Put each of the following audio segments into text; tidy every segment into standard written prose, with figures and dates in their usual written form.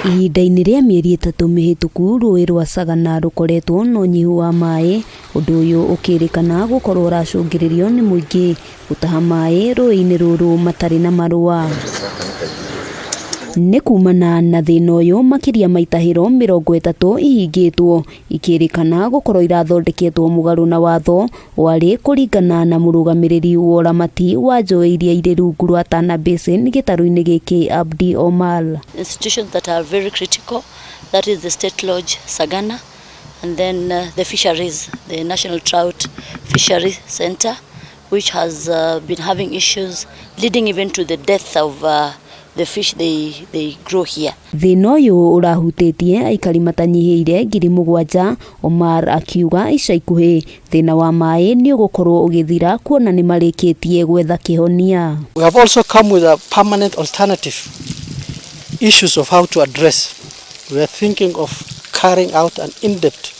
Ihinda-inĩ rĩa mĩeri 3 mĩhĩtũku rũĩ rwa Sagana rũkoretwo na ũnyihu wa maĩ, ũndũ ũyũ ũkĩrĩkana gũkorwo ũracũngĩrĩrio nĩ mũingĩ gũtaha maĩ rũĩ-inĩ rũrũ matarĩ na marũa. Nĩ kumana na thĩna ũyũ makiria ma itahĩro 30 ihingĩtwo, ikĩrĩkana gũkorwo irathondeketwo mũgarũ na watho warĩ kũringana na mũrũgamĩrĩri wa ũramati wa njũĩ iria irĩ rungu rwa Tana Basin gĩtarũ-inĩ gĩkĩ Abdi Omar. Institutions that are very critical, that is the State Lodge Sagana, and then the fisheries, the National Trout Fishery Center, which has been having issues leading even to the death of the fish they grow here. Thĩna ũyũ ũrahutĩtie aikari matanyihĩire 7,000. Omar akiuga ica ikuhĩ thĩna wa maĩ nĩ ũgũkorwo ũgĩthira kuona nĩ marĩkĩtie gwetha kĩhonia. We have also come with a permanent alternative issues of how to address. We are thinking of carrying out an in-depth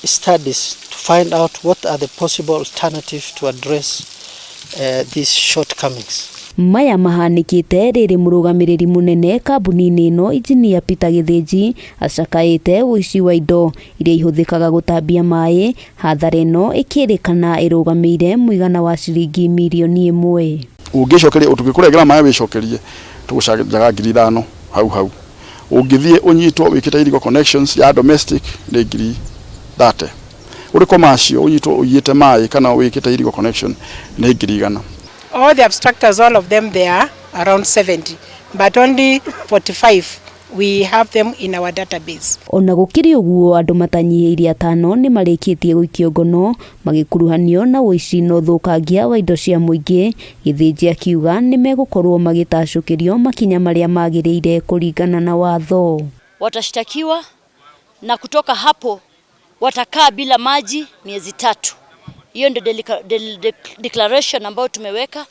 studies to find out what are the possible alternatives to address these shortcomings. Maya mahanĩkĩte rĩrĩ mũrũgamĩrĩri mũnene kambuni-inĩ ĩno Engineer Peter Githinji acakaĩte ũici wa indo iria ihũthĩkaga gũtambia maĩ, hathara ĩno ĩkĩrĩkana ĩrũgamĩire mũigana wa ciringi mirioni 1. Ũngĩcokeria ũtũgĩkũrengera maĩ wĩcokerie tũgũcajaga 5,000 hau. Ũngĩthiĩ ũnyitwo wĩkĩte irigo connections ya domestic nĩ 30,000. Ũrĩ commercial ũnyitwo ũiyĩte maĩ kana wĩkĩte irigo connection nĩ 100,000. All the abstractors, all of them, they are around 70, but only 45 we have them in our database. Ona gũkĩrĩ ũguo andũ matanyihĩire 5 nĩ marĩkĩtie gũikio ngono magĩkuruhanio na ũici na ũthũkangia wa indo cia mũingĩ. Githinji akiuga nĩ megũkorwo magĩtacũkĩrio makinya marĩa magĩrĩire kũringana na watho. Watashtakiwa na kutoka hapo watakaa bila maji miezi 3. Hiyo ndio declaration ambayo tumeweka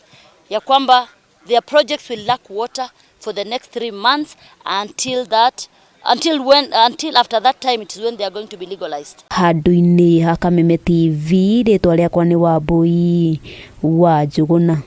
ya kwamba their projects will lack water for the next 3 months until after that time it is when they are going to be legalized. Handũ-inĩ ha Kameme TV rĩtwa rĩakwa nĩ Wambui wa Njũgũna.